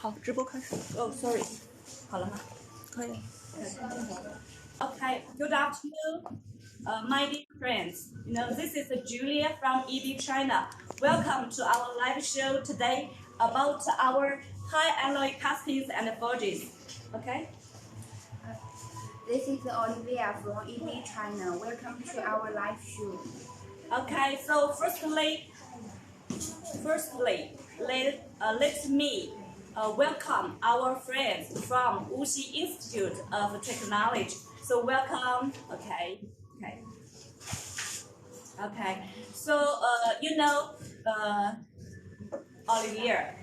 好，直播开始。Oh, sorry. 好了吗？可以。Okay, good afternoon, my dear friends. This is Julia from ED China. Welcome to our live show today about our high alloy castings and forges. Okay? This is Olivia from ED China. Welcome to our live show. Okay, so firstly, let me welcome our friends from Wuxi Institute of Technology. So welcome. Okay. So Olivier,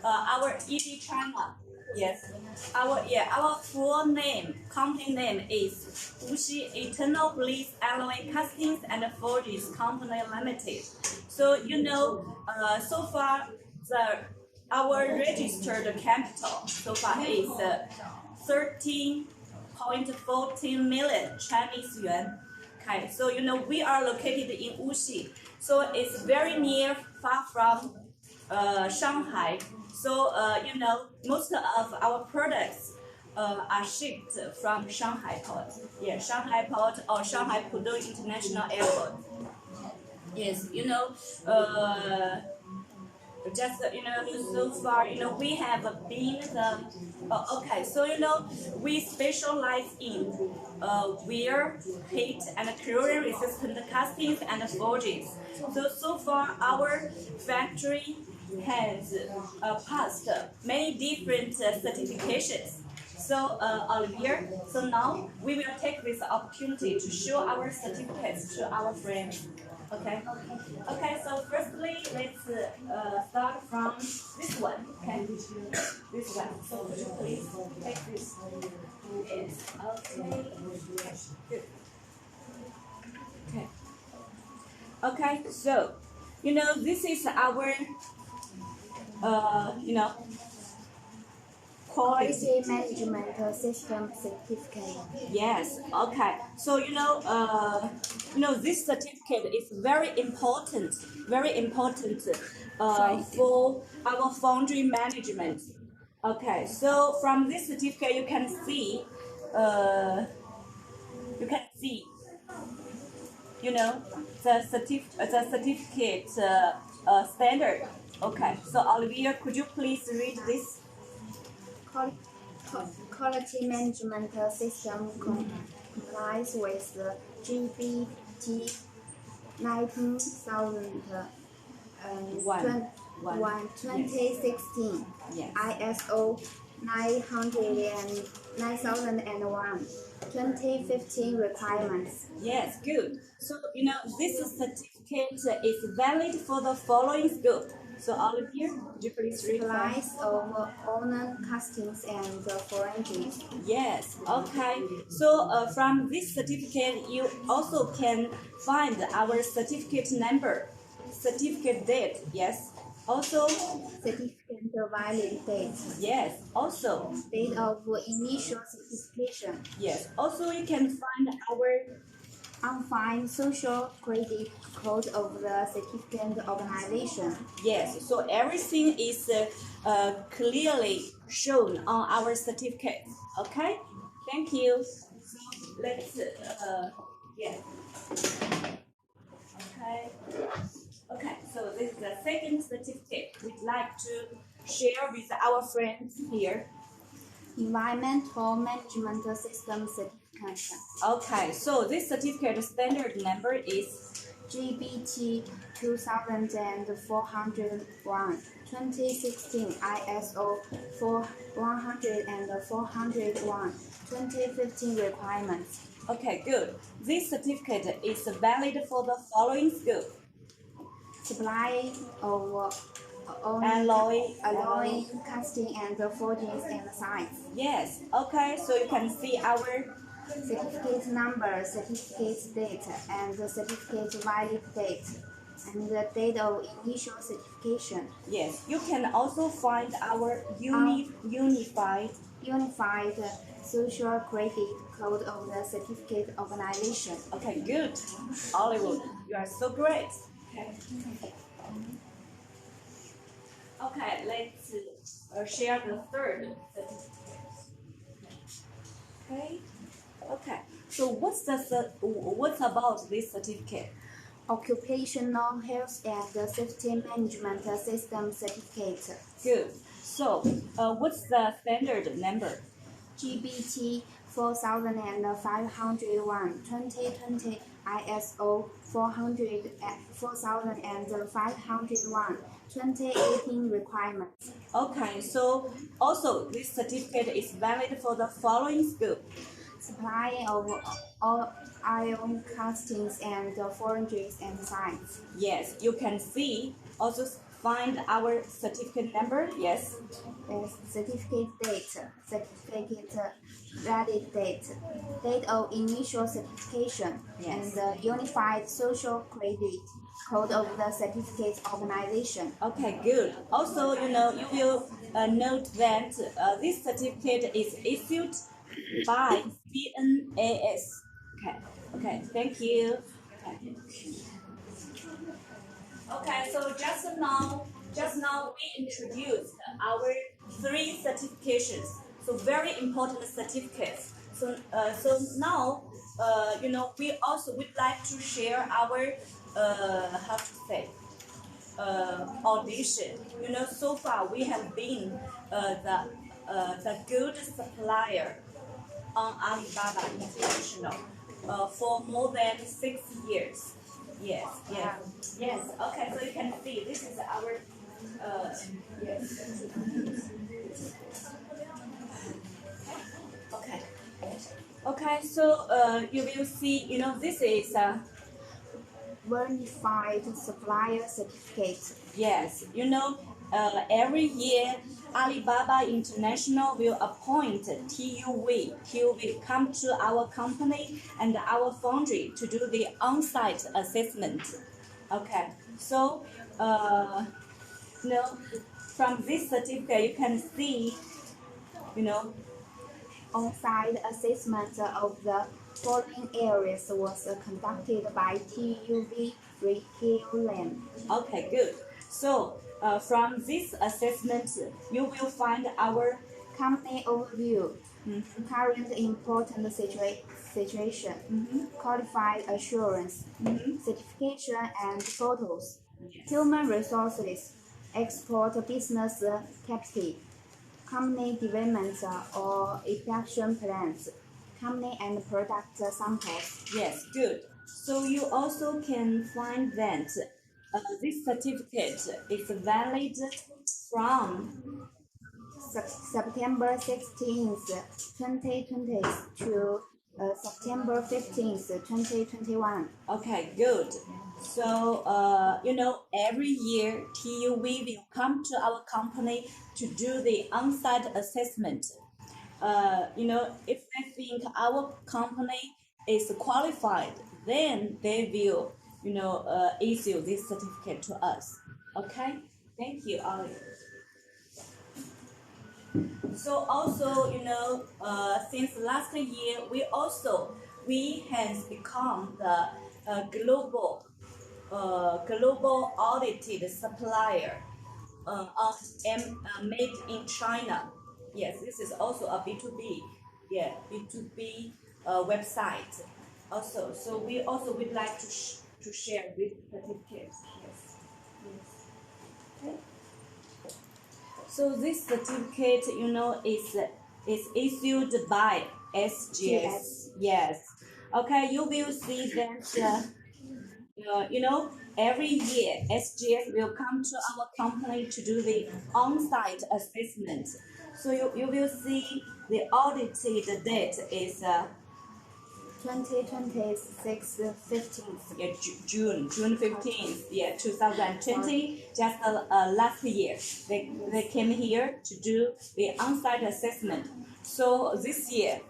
our ED China. Yes. Our full name, company name is Wuxi Eternal Bliss Alloy Castings and Forges Company Limited. So so far our registered capital so far is 13.14 million Chinese yuan. Okay, so we are located in Wuxi, so it's very far from Shanghai. So most of our products are shipped from Shanghai port. Yeah, Shanghai port or Shanghai Pudong International Airport. Yes, so far we have been we specialize in wear, heat, and corrosion resistant castings and forgings. So far our factory has passed many different certifications. So Olivier, so now we will take this opportunity to show our certificates to our friends. Okay, so firstly, let's start from this one. Okay, this one. So could you please take this? Yes. Okay. Good. Okay. So this is our Quality Management System Certificate. Yes. Okay. So this certificate is very important for our foundry management. Okay. So from this certificate, you can see the certificate standard. Okay. So Olivia, could you please read this? Quality Management System complies with the GBT 2016, Yes. ISO 9001, 2015 requirements. Yes, good. So this certificate is valid for the following scope. So Olivia, could you please read? Supplies of honor castings and forgings. Yes. Okay. So from this certificate, you also can find our certificate number, certificate date. Yes. Also, Certificate valid date. yes. Also, Date of initial certification. yes. Also, you can find our Undefined social credit code of the certificate organization. yes. So everything is clearly shown on our certificate. Okay. Thank you. So let's yeah. Okay, so this is the second certificate we'd like to share with our friends here. Environmental Management System Certificate. Okay, so this certificate standard number is GBT 2401, 2016 ISO 100 and 401, 2015 requirements. okay, good. This certificate is valid for the following scope. Supply of Alloy, casting and forgings and sites. yes, okay, so you can see our Certificate number, certificate date, and the certificate valid date, and the date of initial certification. yes, you can also find our unified social credit code of the certificate organization. Okay, good. Oliver, you are so great. Okay, let's share the third certificate. Okay. Okay. So what's about this certificate? Occupational Health and Safety Management System Certificate. Good. So what's the standard number? GBT 4501 2020 ISO 4501 2018 requirements. Okay. So also this certificate is valid for the following school. Supply of all iron castings and forgings and designs. Yes, you can see. Also find our certificate number. Yes. Certificate date, certificate valid date, date of initial certification, Yes. and the unified social credit code of the certificate organization. Okay, good. Also, you will note that this certificate is issued by CNAS. Okay, okay, thank you. Okay. Okay, so just now we introduced our three certifications. So very important certificates. So now, we also would like to share our how to say audition. So far we have been the good supplier on Alibaba International for more than 6 years. Yes, yes, yes. Okay, so you can see this is our yes. Okay. Okay, so you will see. This is Verified supplier certificate. yes. Every year Alibaba International will appoint TUV. TUV come to our company and our foundry to do the on-site assessment. Okay, so from this certificate you can see, On-site assessment of the following areas was conducted by TUV Rehealand. Okay, good. So from this assessment, you will find our Company overview, current important situation, qualified assurance, certification and photos, human resources, export business capacity, company development or expansion plans, company and product samples. yes, good. So you also can find that this certificate is valid from September 16th, 2020 to September 15th, 2021. okay, good. So every year TUV will come to our company to do the on-site assessment. If they think our company is qualified, then they will, issue this certificate to us. Okay, thank you, Ali. So also, since last year, we has become the global audited supplier of made in China. Yes, this is also a B2B, yeah, B2B website. Also, so we also would like to share this certificate. Yes, yes. Okay. So this certificate, is issued by SGS. Yes. Okay, you will see that. Every year SGS will come to our company to do the on-site assessment. So you will see the audited date is 2026 15th. yeah, June 15th, yeah, 2020, just last year. They came here to do the on-site assessment. So this year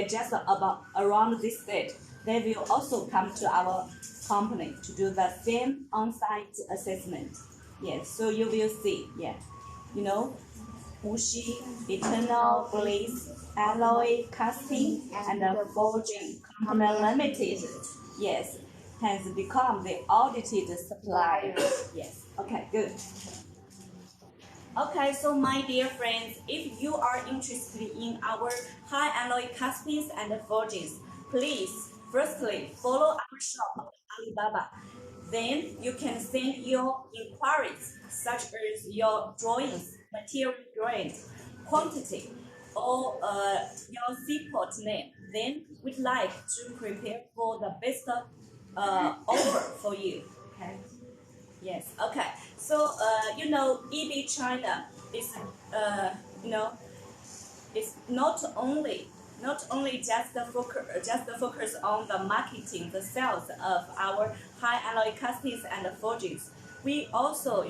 just about around this date, they will also come to our company to do the same on-site assessment. Yes, so you will see, yeah, Wuxi, Eternal Bliss, Alloy Casting and Forging Company Limited, yes, has become the audited supplier. Yes, okay, good. Okay, so my dear friends, if you are interested in our high alloy castings and forgings, please firstly follow our shop Alibaba. Then you can send your inquiries such as your drawings, material grade, quantity, or your seaport name. Then we'd like to prepare for the best offer for you. Okay. Yes. Okay. So EB China is uh, you know it's not only just the focus on the marketing, the sales of our high alloy castings and forgings. We also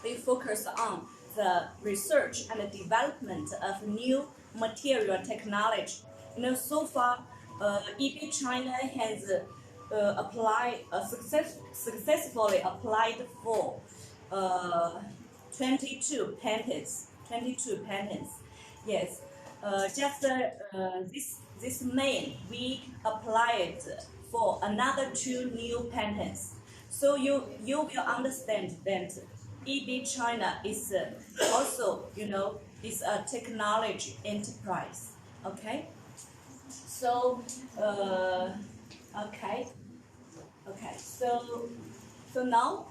we focus on the research and the development of new material technology. So far, EB China has successfully applied for uh, 22 patents. 22 patents. Yes. Just this May, we applied for another two new patents. So you will understand that EB China is also is a technology enterprise. Okay. So okay. Okay. So now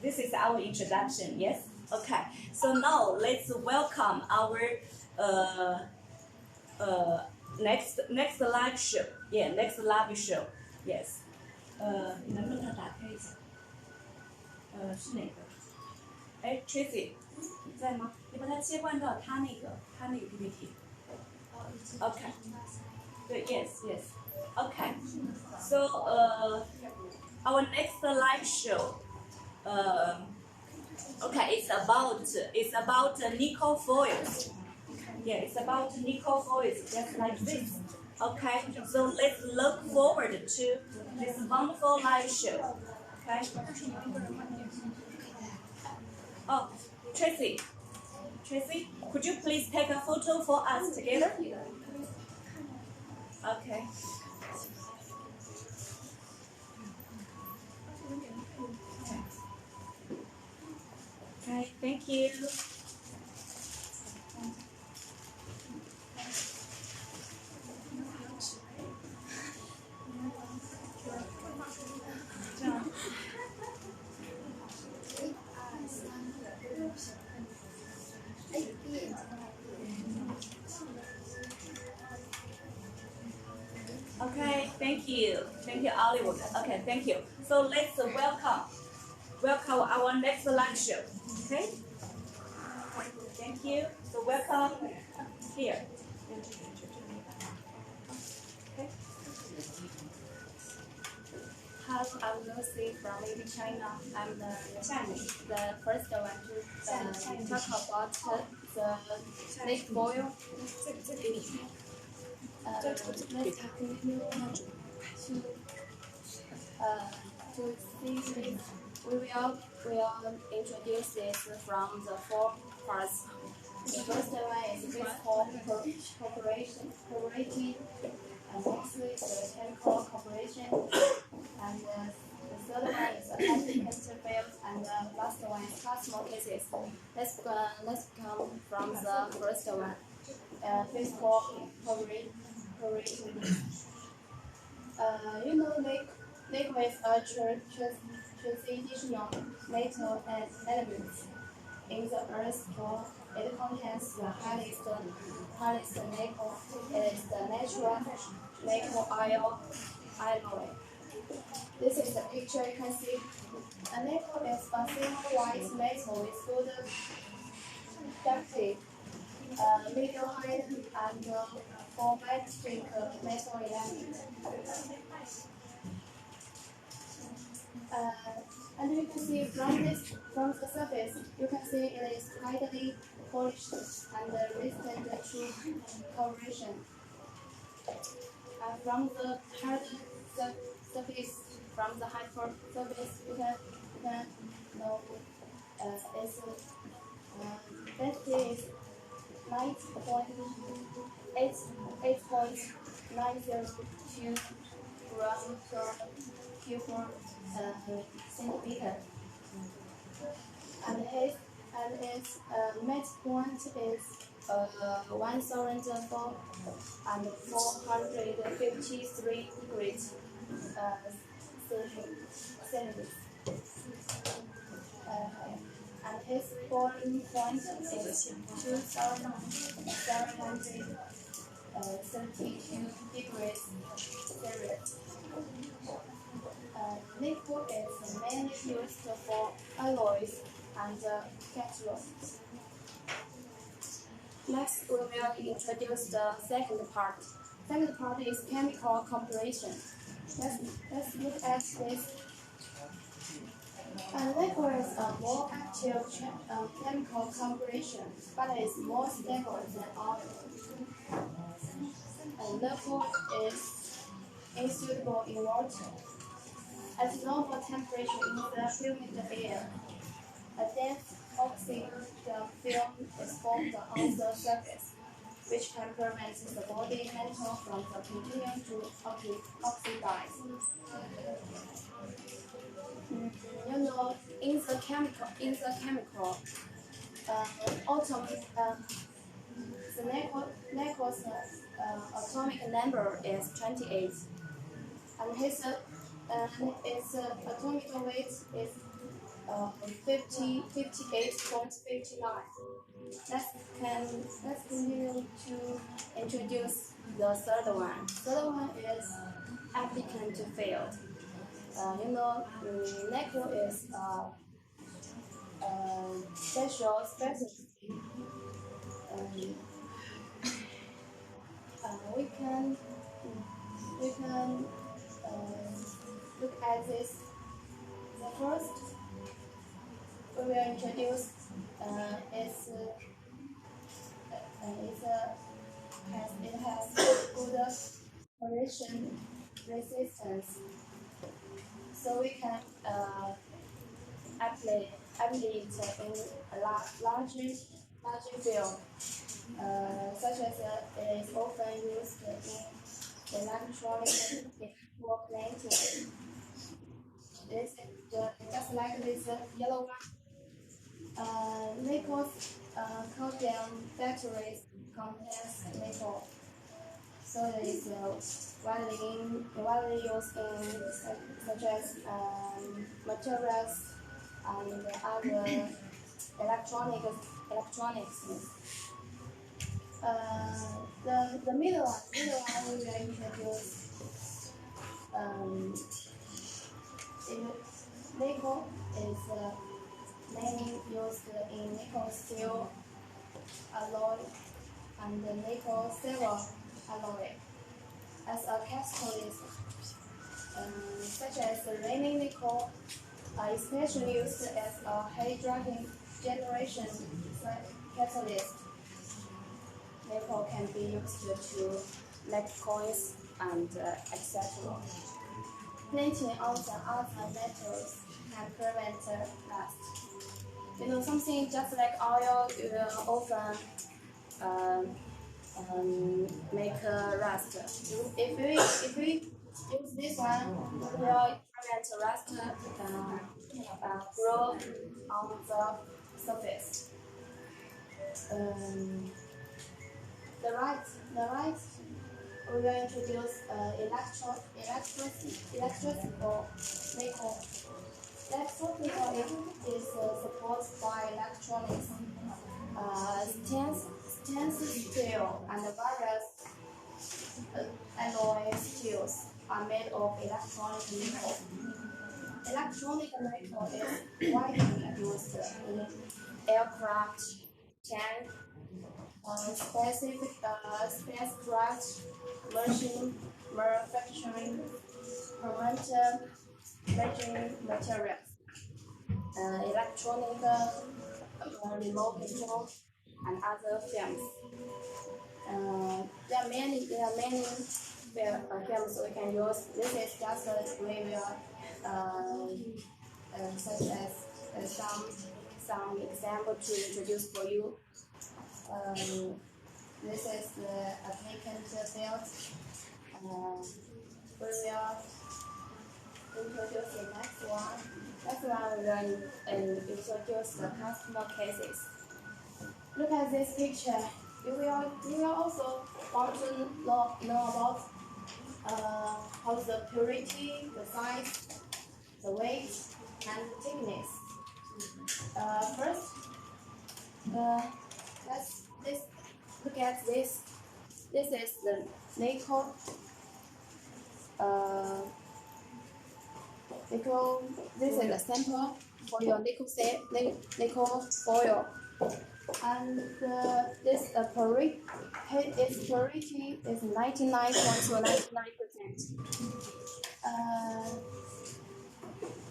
this is our introduction. Yes. Okay. So now let's welcome our uh, next live show. Yeah, next live show. Yes. 你能不能给它打开一下？是哪个？哎，Tracy，你在吗？你把它切换到他那个 PPT。OK。对，yes。OK。So our next live show. Okay, it's about nickel foils. Yeah, it's about nickel foils, just like this. Okay, so let's look forward to this wonderful live show. Okay. Oh, Tracy, could you please take a photo for us together? Okay. Okay, thank you. Okay, thank you, Hollywood. Okay, thank you. So let's welcome our next live show. Okay. Thank you. So welcome here. Okay. Hello, I'm Lucy from EB China. I'm the first one to talk about the lake boil. Let's continue to see this. We will introduce this from the four parts. The first one is physical cooperating, and mostly the chemical cooperation, and the third one is applicant field, and the last one is customer cases. Let's come from the first one. Physical cooperating. Liquids are transitional metal elements in the Earth's core. It contains the highest nickel. It is the natural nickel alloy. This is the picture you can see. A nickel is a thin white metal with good density, medium height, and formatic metal element. And you can see from the surface, you can see it is tightly polished and resistant to corrosion. From the hard surface, you can know its density is 8.902 grams per cubic centimeter. and its midpoint is 1,453 degrees centigrade. And his boiling point is 2,732 degrees Celsius. Nickel is mainly used for alloys and catalogs. Next, we will introduce the second part. Second part is chemical comparison. Let's look at this. Nickel is a more active chemical comparison, but it is more stable than oil. Nickel is insoluble in water. At normal temperature in the humid air, a dense oxide film is formed on the surface, which can prevent the body metal from continuing to oxidize. In the chemical the nickel's atomic number is 28, and its atomic weight is 58.59. Let's continue to introduce the third one. Third one is applicant field. Nickel is special specialty. We can look at this. The first we will introduce it has good corrosion resistance, so we can apply it in a larger field, such as it is often used in electronic electroplating. This just like this yellow one. Nickel cadmium batteries contains nickel, so it is widely used in such as materials and other electronics. The middle one we will introduce. Nickel is mainly used in nickel steel alloy and nickel silver alloy as a catalyst, such as raining nickel, especially used as a hydrogen generation catalyst. Nickel can be used to make coins and etc. Plating on the other metals can prevent rust. Something just like oil often make rust. If we use this one, we will prevent rust grow on the surface. The right, we will introduce electrical nickel. Electrical is supported by electronics, stainless steel, and various alloy steels are made of electronic nickel. Electronic nickel is widely used in aircraft, tank, spacecraft, machine manufacturing, quantum measuring materials, electronic remote control, and other films. There are many films we can use. This is just a review, such as some example to introduce for you. This is the applicant field. We introduce the next one. Next one, we will introduce the customer cases. Look at this picture. You will also want to know about how the purity, the size, the weight, and the thickness. First, let's look at this. This is the nickel. This is a sample for your nickel foil, and this its purity is 99.99%.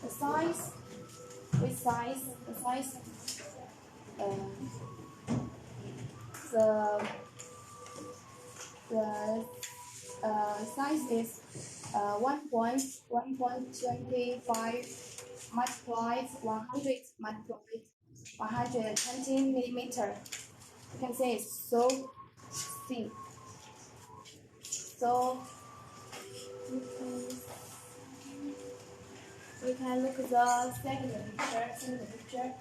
The size, with size, the size, the size is 1.25 multiplied 100 multiplied 120 millimeter. You can see it's so thin. So we can look at the second picture.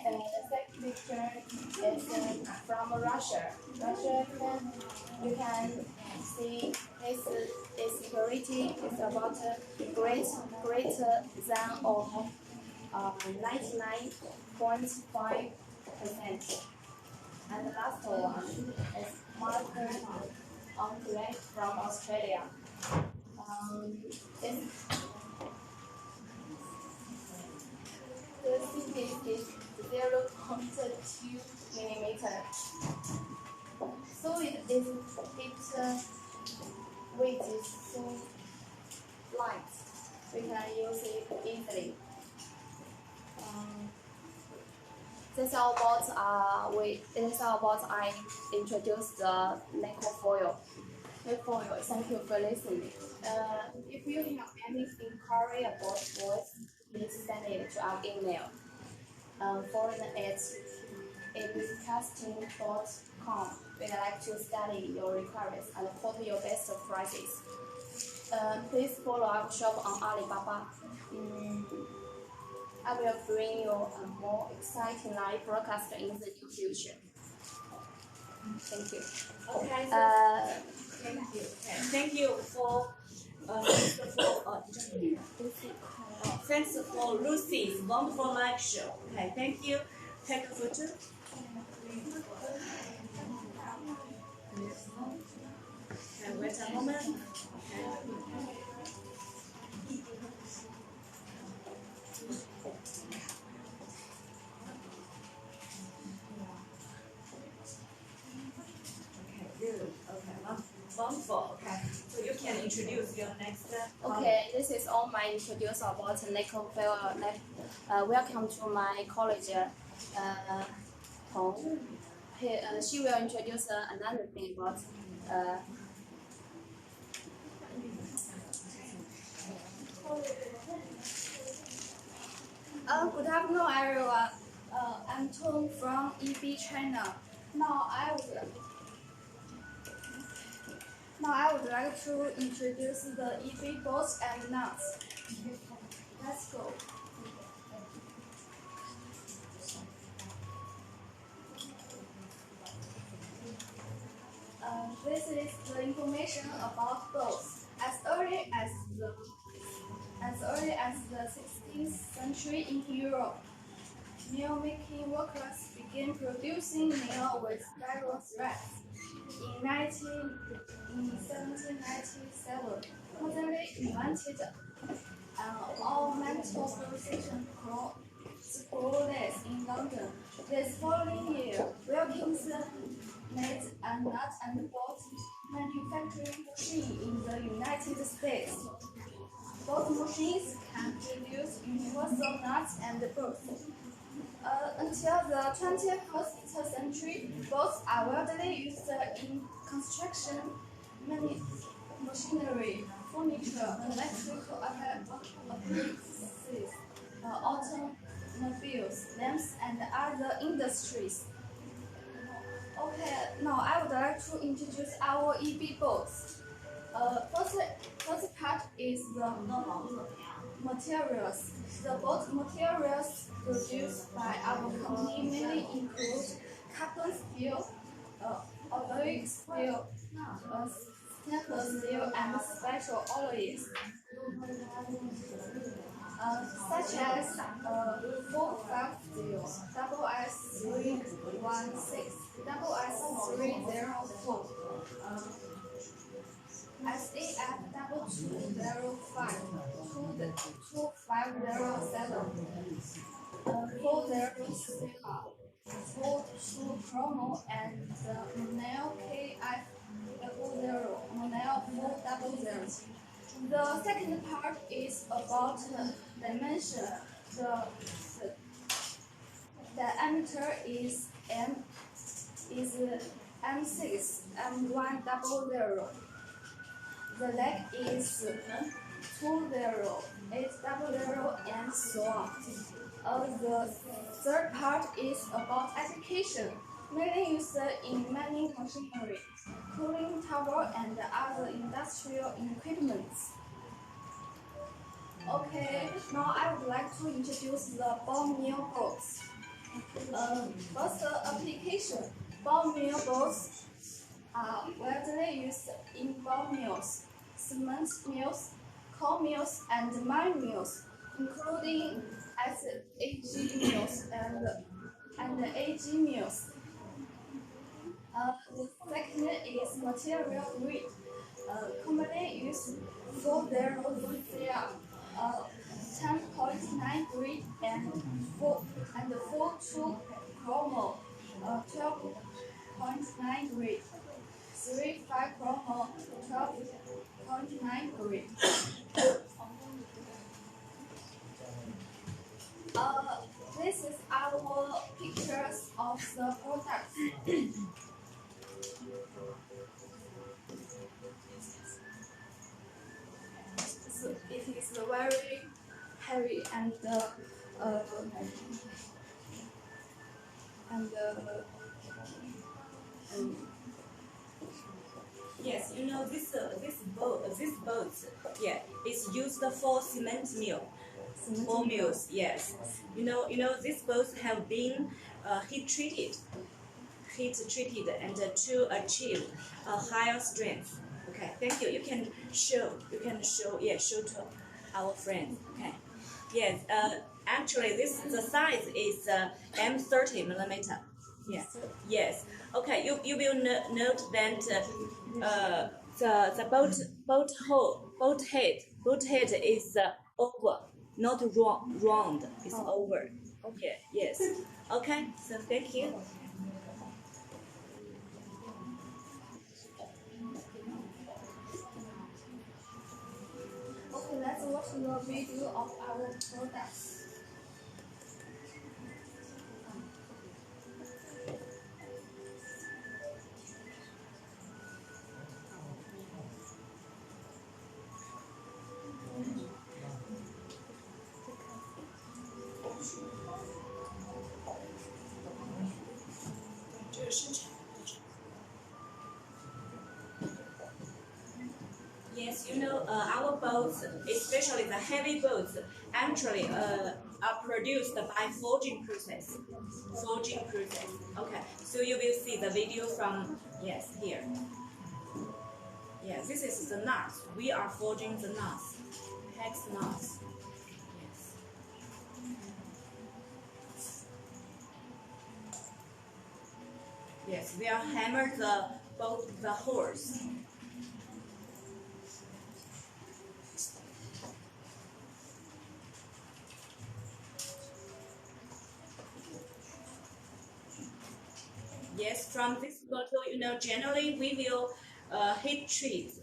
The second picture is from Russia. You can see its purity is about greater than or 99.5%. And the last one is marker on black from Australia. The thickness is 0.2 millimeter. So its weight is so light. We can use it easily. That's all about I introduced the nickel foil. Thank you for listening. If you have any inquiry about voice, please send it to our email. Forward it Castings&Forgings.com. We'd like to study your requirements and quote your best prices. Please follow our shop on Alibaba. I will bring you a more exciting live broadcast in the near future. Thank you. Okay. Thank you for thanks for Lucy's wonderful lecture. Okay, thank you. Take a photo. Okay, wait a moment. Wonderful. Okay, so you can introduce your next. Okay, this is all my introduction about nickel foil. Welcome to my college. Hong. She will introduce another thing about. Good afternoon, everyone. I'm Tom from EB China. Now I would like to introduce the EB bolts and nuts. Let's go. This is the information about bolts. As early as the 16th century in Europe, nail-making workers began producing nail with spiral threads. In 1797, Conley invented an all-metal precision screw lathe in London. This following year, Wilkinson made a nut and bolt manufacturing machine in the United States. Both machines can produce universal nuts and bolts. Until the 21st century, bolts are widely used in construction, machinery, furniture, electrical appliances, automobiles, lamps, and other industries. Okay, now I would like to introduce our EB boats. First part is the materials. The boat materials produced by our company mainly include carbon steel, alloy steel, stainless steel, and special alloys, such as 450, double S316, double S304, SAF double 205, 2507, 406, 42 chromo, and Monel KF double zero, Monel 400. The second part is about dimension. The diameter is M6, M100. The leg is 20, 800, and so on. The third part is about application, mainly used in mining machinery, cooling tower, and other industrial equipment. Okay, now I would like to introduce the ball mill boats. First, application. Ball mill boats are widely used in ball mills, cement mills, coal mills, and mine mills, including SAG mills and AG mills. The second is material grid. Commonly used 403CR, 10.9 grid, and 42 chromo, 12.9 grid, 35 chromo, 12.9 grid. This is our pictures of the products. So it is very heavy and Yes, you know this boat, yeah, is used for cement mill, ball mills. Yes, these boats have been heat treated, and to achieve a higher strength. Okay, thank you. You can show, show to our friends. Okay, yes. Actually, the size is M30 millimeter. Yeah. Yes. Okay. You will note that the boat head is over, not round. It's over. Okay. Yes. Okay. So thank you. okay, let's watch the video of our products. Yes, our boats, especially the heavy boats, actually are produced by forging process. Forging process. Okay, so you will see the video from, yes, here. Yes, this is the nuts. We are forging the nuts, hex nuts. Yes. Yes, we are hammer the holes. Yes, from this photo, generally we will heat treat.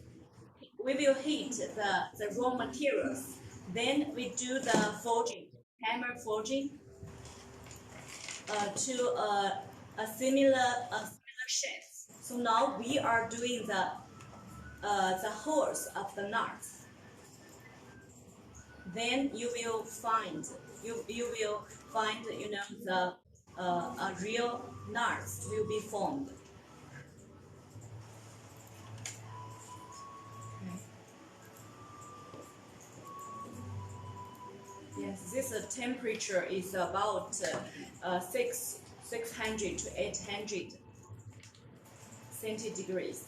We will heat the raw materials. Then we do the forging, hammer forging, to a similar shape. So now we are doing the holes of the nuts. Then you will find the a real nuts will be formed. this temperature is about 600 to 800 centigrades.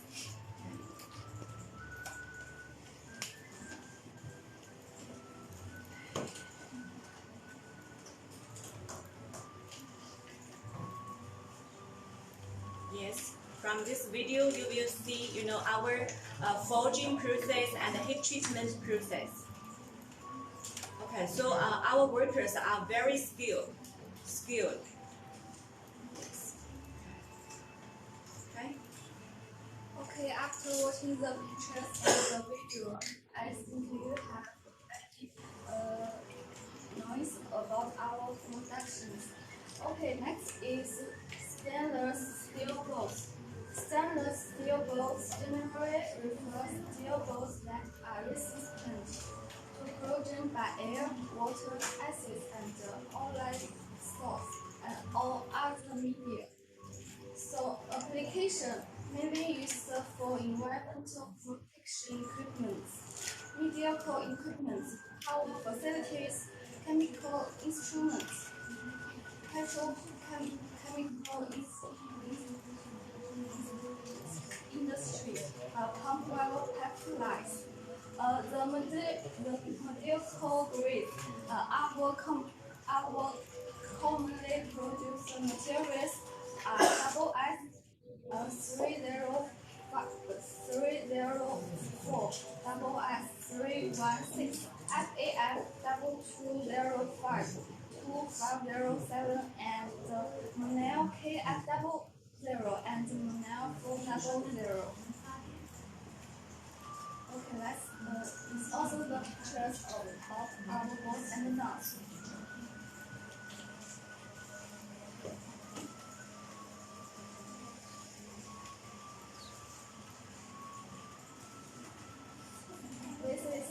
Yes, from this video you will see, our forging process and heat treatment process. Okay, so our workers are very skilled. Okay. Okay, after watching the pictures and the video, I think you have noise about our productions. Okay, next is stainless steel bolts. Stainless steel bolts generally refer steel bolts that are resistant to corrosion by air, water, acids, and oil salts, and all other media. So, application mainly used for environmental protection equipment, medical equipment, power facilities, chemical instruments, petrochemical industry, pump well pipelines. The medical grade, our commonly produced materials are double S 304, double S 316, FAF 2205, 2507, and Monel KF 00 and Monel 400. Okay, it's also the pictures of our bolts and nuts. This is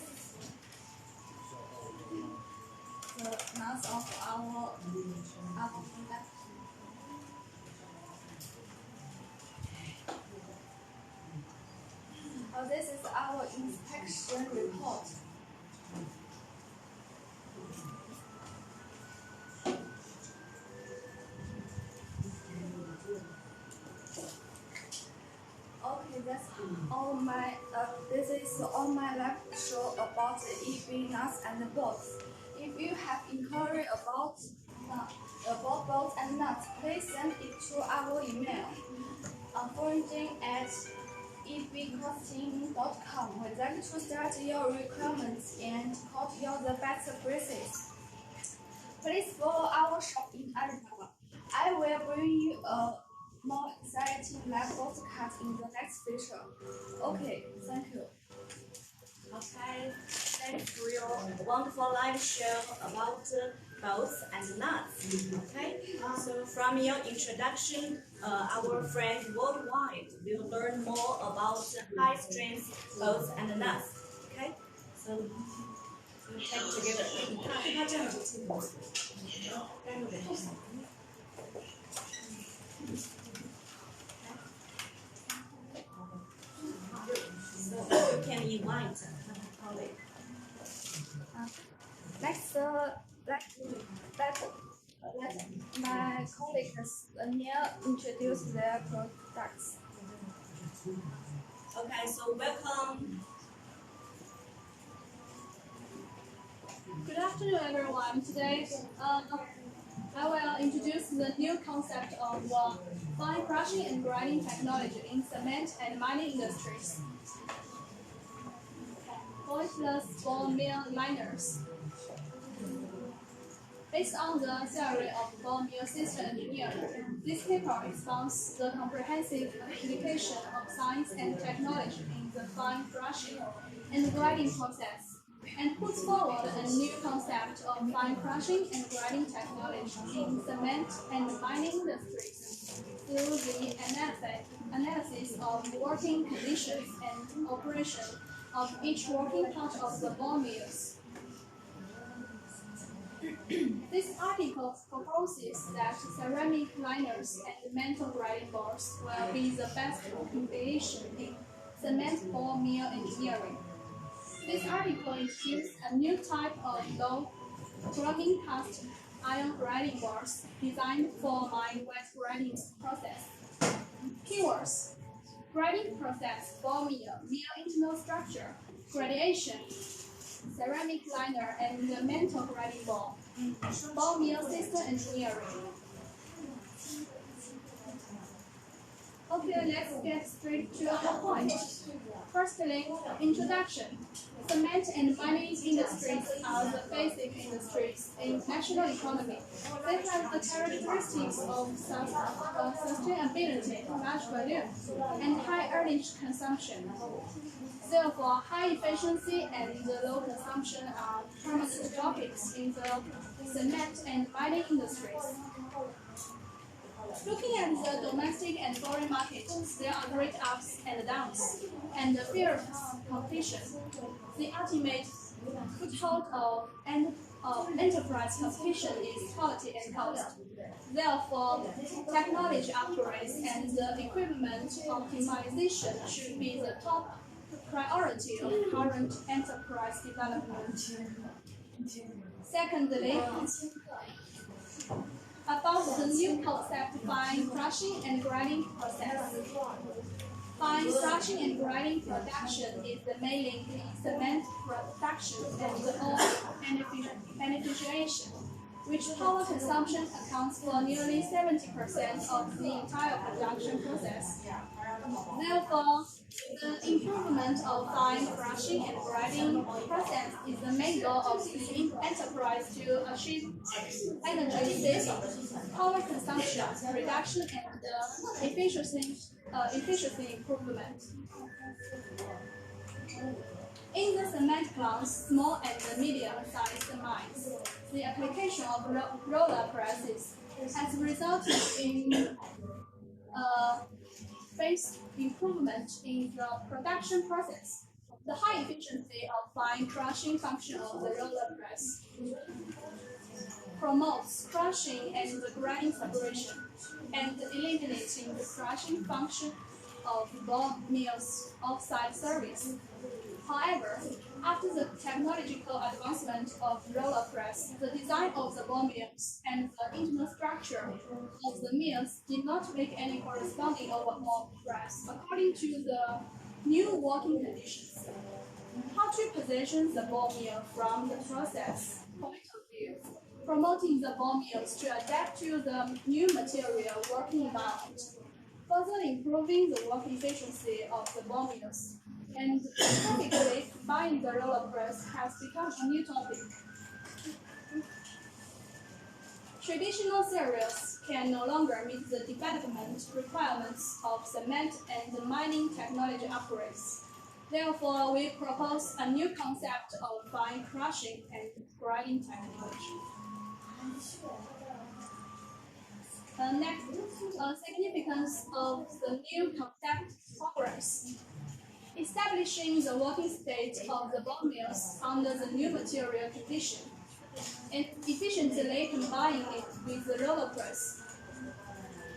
the nuts of our product. This is our inspection report. Okay, that's all my. This is all my lecture about EV nuts and bolts. If you have inquiry about bolts and nuts, please send it to our email. Foraging@evcasting.com. We'd like to start your requirements and quote you the best prices. Please follow our shop in Alibaba. I will bring you a more exciting live broadcast in the next feature. Okay, thank you. Okay, thanks for your wonderful live show about bolts and nuts. Okay, so from your introduction, our friends worldwide will learn more about high strength bolts and nuts. Okay, so take together. So you can invite colleague. Let my colleagues Neil introduce their products. Okay, so welcome. Good afternoon, everyone. Today, I will introduce the new concept of fine crushing and grinding technology in cement and mining industries. Pointless ball mill liners. Based on the theory of ball mill system engineering, this paper expounds the comprehensive application of science and technology in the fine crushing and grinding process, and puts forward a new concept of fine crushing and grinding technology in cement and mining industries through the analysis of working conditions and operation of each working part of the ball mills. This article proposes that ceramic liners and metal grinding bars will be the best combination in cement ball mill engineering. This article introduces a new type of low plumbing cast iron grinding boards designed for mine wet grinding process. Keywords: grinding process, ball mill internal structure, gradation, ceramic liner, and the metal grinding ball. Ball mill system engineering. Okay, let's get straight to our point. Firstly, introduction. Cement and mining industries are the basic industries in national economy. They have the characteristics of sustainability, large volume, and high earnings consumption. Therefore, high efficiency and low consumption are prominent topics in the cement and mining industries. Looking at the domestic and foreign markets, there are great ups and downs, and fierce competition. The ultimate foothold of enterprise competition is quality and cost. Therefore, technology upgrades and equipment optimization should be the top priority of current enterprise development. Secondly, about the new concept fine crushing and grinding process. Fine crushing and grinding production is the main link in cement production and the oil beneficiation, which power consumption accounts for nearly 70% of the entire production process. Therefore, the improvement of fine crushing and grinding process is the main goal of the enterprise to achieve energy saving, power consumption reduction, and efficiency improvement. In the cement plants, small and medium-sized mines, the application of roller presses has resulted in vast improvement in the production process. The high efficiency of fine crushing function of the roller press promotes crushing and grinding separation, and eliminating the crushing function of ball mills outside service. However, after the technological advancement of roller press, the design of the ball mills and the internal structure of the mills did not make any corresponding overhaul press according to the new working conditions. How to position the ball mill from the process point of view, promoting the ball mills to adapt to the new material working environment, further improving the work efficiency of the ball mills, and technically buying the roller press has become a new topic. Traditional cereals can no longer meet the development requirements of cement and mining technology upgrades. Therefore, we propose a new concept of fine crushing and grinding technology. Next, significance of the new concept progress. Establishing the working state of the ball mills under the new material condition, and efficiently combining it with the roller press,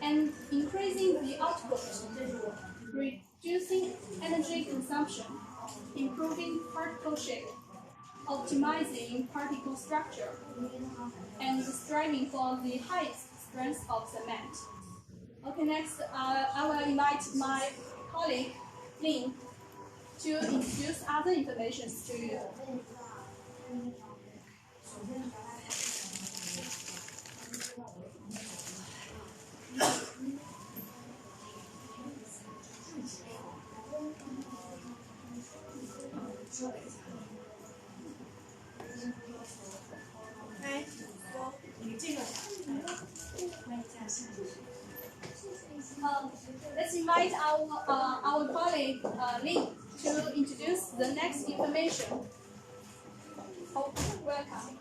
and increasing the output, reducing energy consumption, improving particle shape, optimizing particle structure, and striving for the highest strength of cement. Okay, next, I will invite my colleague, Lin, to introduce other information to you. Let's invite our colleague Lin to introduce the next information. Oh, welcome.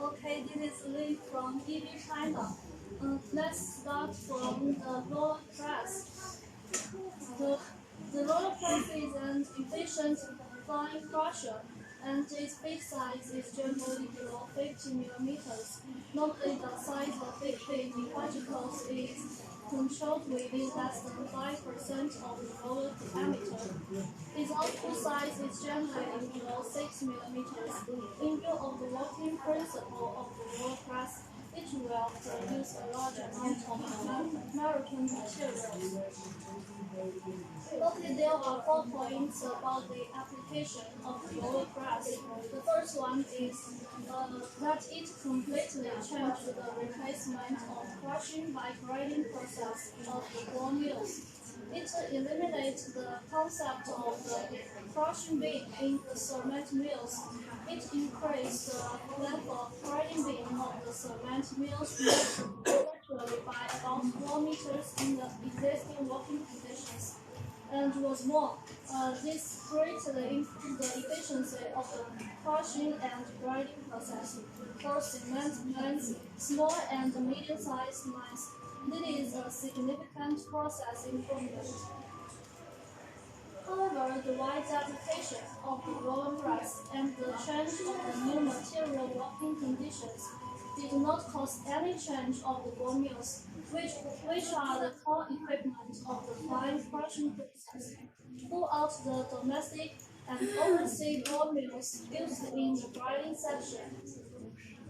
Okay, this is Lee from EB China. Let's start from the roller press. The roller press is an efficient fine crusher, and its bit size is generally below 50 millimeters. Normally, the size of big particles is controlled within less than 5% of the roller diameter. Its output Shoe size is generally below 6 millimeters. In view of the working principle of the roller press, it will produce a large amount of American materials. Okay, there are 4 points about the application of the roller press. The first one is that it completely changed the replacement of crushing by grinding process of the ball mills. It eliminates the concept of the crushing beam in the cement mills. It increased the length of grinding beam of the cement mills naturally by about 4 meters in the existing working conditions. And what's more, this greatly improved the efficiency of the crushing and grinding process. For cement mines, small and medium-sized mines, this is a significant process improvement. However, the wide application of the roller press and the change of the new material working conditions did not cause any change of the ball mills, which are the core equipment of the fine crushing process. Throughout the domestic and overseas ball mills used in the grinding section,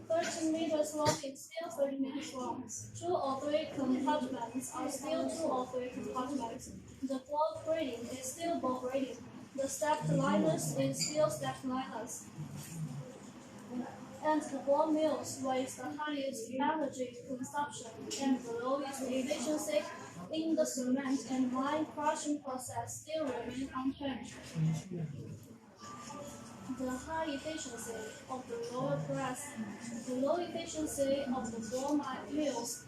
13 meters long is still 30 meters long. 2 or 3 compartments are still 2 or 3 compartments. The ball grading is still ball grading. The stacked liners is still stacked liners. And the ball mills with the highest energy consumption and the lowest efficiency in the cement and mine crushing process still remain unchanged. The high efficiency of the lower press, the low efficiency of the ball mills,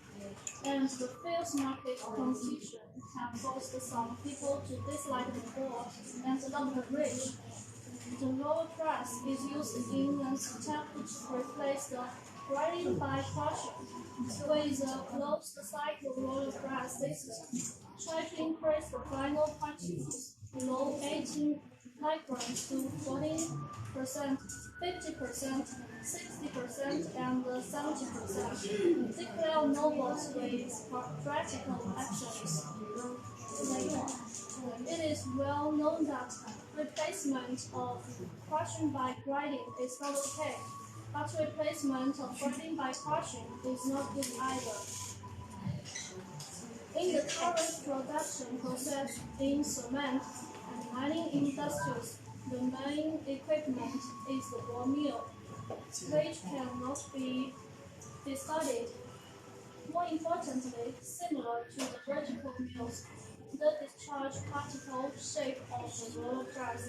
and the fierce market competition have forced some people to dislike the poor and love the rich. The lower press is used in an attempt to replace the grinding by crushing with a closed cycle roller press system. Try to increase the final particles below 18 microns to 40%, 50%, 60%, and 70%. Declare no votes with practical actions. It is well known that replacement of crushing by grinding is not okay, but replacement of grinding by crushing is not good either. In the current production process in cement and mining industries, the main equipment is the ball mill, which cannot be discarded. More importantly, similar to the vertical mills, the discharge particle shape of the roller press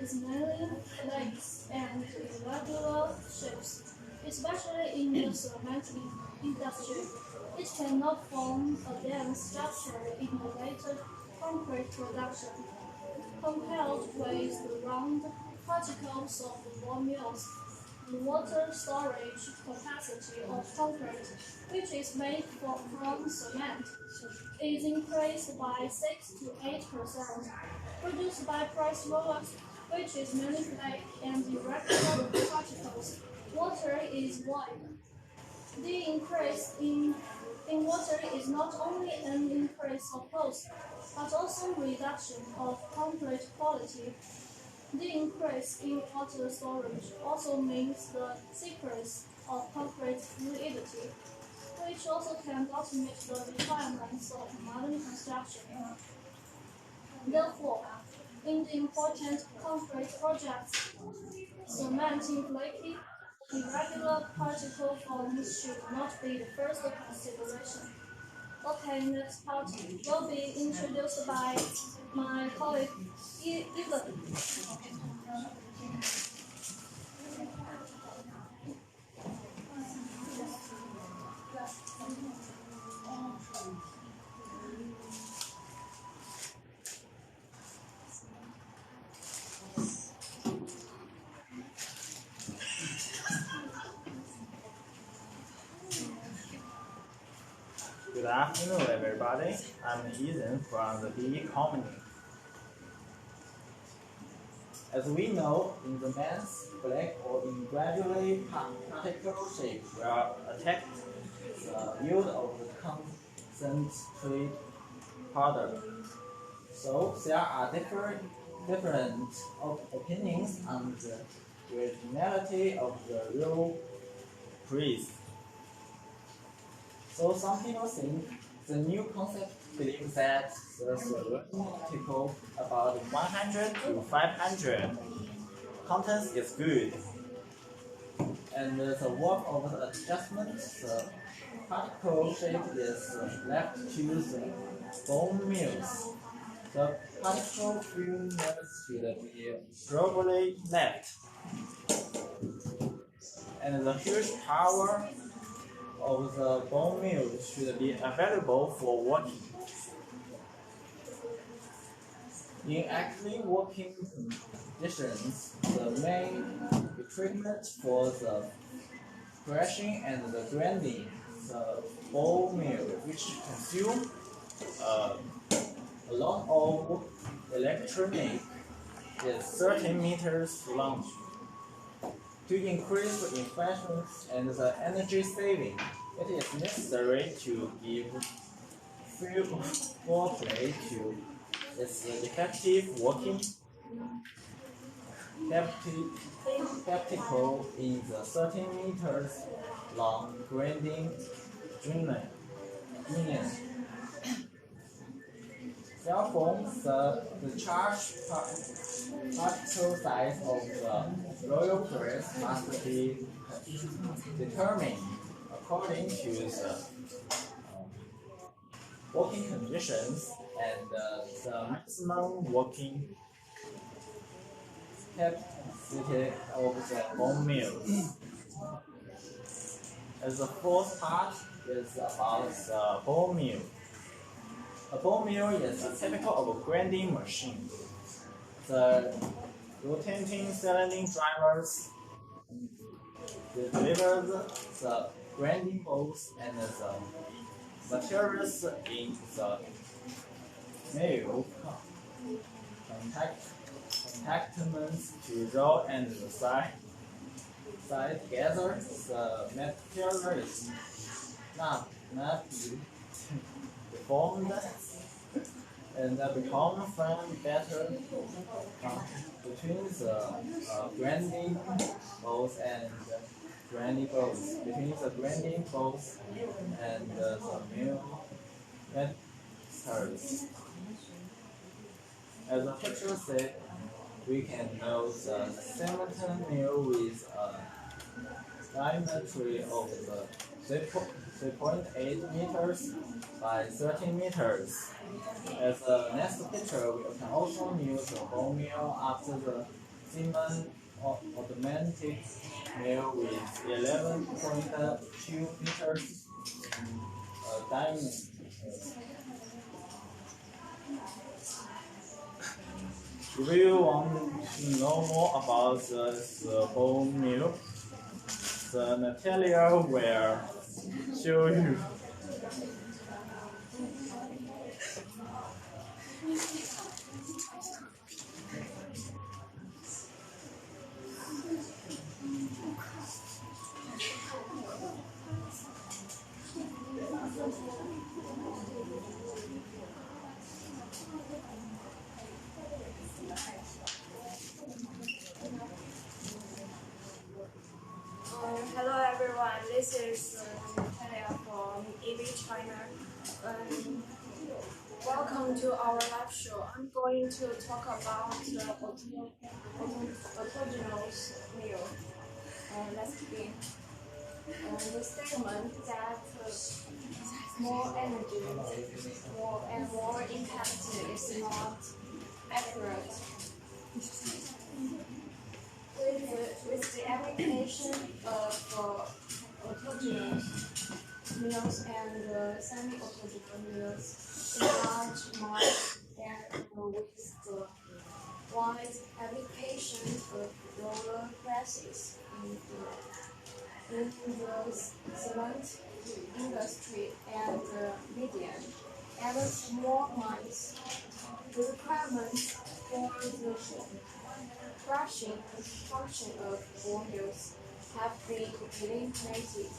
is mainly flakes and irregular shapes, especially in the cement industry. It cannot form a dense structure in the later concrete production. Compared with the round particles of the ball mills, the water storage capacity of concrete, which is made from cement, is increased by 6 to 8%. Produced by press rollers, which is mainly flake and irregular particles, water is wide. The increase in water is not only an increase of cost, but also reduction of concrete quality. The increase in water storage also means the decrease of concrete fluidity, which also cannot meet the requirements of modern construction. Therefore, in the important concrete projects, cement in flaky, irregular particle forms should not be the first consideration. Okay, next part will be introduced by my colleague Evan. Good afternoon, everybody. I'm Ethan from the BE Company. As we know, in the mass, flake or in gradually particle shape will affect the yield of the concentrate powder. So there are different different opinions on the originality of the real priest. So some people think the new concept believes that the theoretical about 100 to 500 contents is good. And the work of the adjustment, the particle shape is left to the bone mills. The particle fullness should be probably left. And the huge power of the bone mill should be available for working. In actually working conditions, the main equipment for the threshing and the grinding, the bone mill, which consume a lot of electronic, is 13 meters long. To increase the efficiency and the energy saving, it is necessary to give full foreplay to its effective working. Captical in the 13 meters long grinding union. Therefore, the charge particle size of the royal press must be determined according to the working conditions and the maximum working capacity of the bone mill. As the fourth part is about the bone mill. A bone mill is a typical of a grinding machine. The rotating cylinder drivers deliver the grinding bolts and the materials in the mill compartments to roll and the side together. The material is not deformed and become firm better between the grinding bolts and grinding bolts, between the grinding bolts and the mill meters. As the picture said, we can know the cement mill with a diameter of the 3.8 meters by 13 meters. As the next picture, we can also use the bone mill after the cement automatic mill with 11.2 meters diameter. If you want to know more about the bone mill, the material will show you. Hello everyone, this is Natalia from EV China. Welcome to our live show. I'm going to talk about autogenous meal. Let's begin. The statement that more energy more impact is not accurate. With the application of autogenous meals and semi-autogenous meals in large mass and with the wide application of roller presses in the cement industry and medium and small mines. The requirements for the crushing function of bone mills have been eliminated.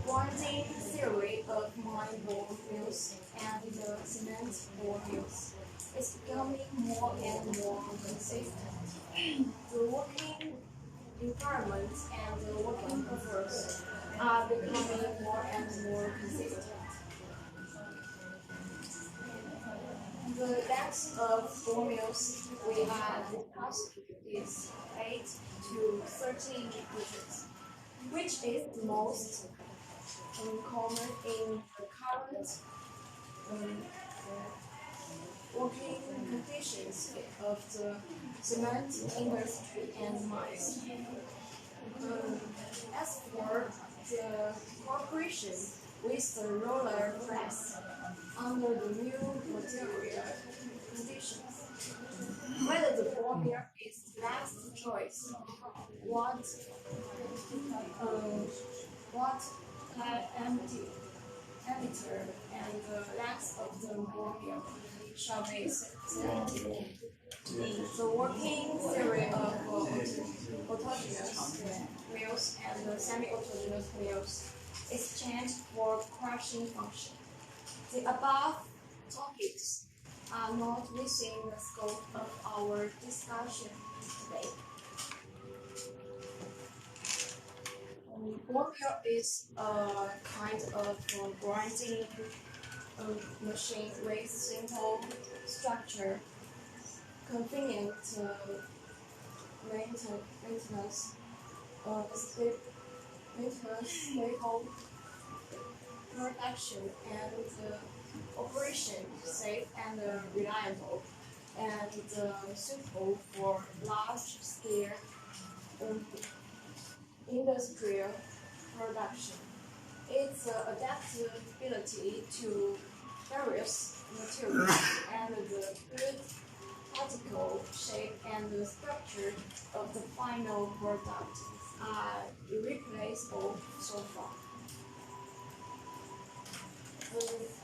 Grinding theory of mine bone mills and the cement bone mills is becoming more and more consistent. The working environment and the working purpose are becoming more and more consistent. The length of ball mills we have discussed is 8 to 13 meters, which is the most common in the current um, working conditions of the cement industry and mines. As for the cooperation with the roller press under the new material conditions, whether the ball mill is the last choice, what what diameter and the length of the ball mill shall be selected. The working theory of autogenous mills and semi-autogenous mills is changed for crushing function. The above topics are not within the scope of our discussion today. Ball mill is a kind of grinding machine with simple structure, convenient maintenance, stable production, and operation safe and reliable, and suitable for large-scale industrial production. Its adaptability to various materials and the good particle shape and the structure of the final product are irreplaceable so far.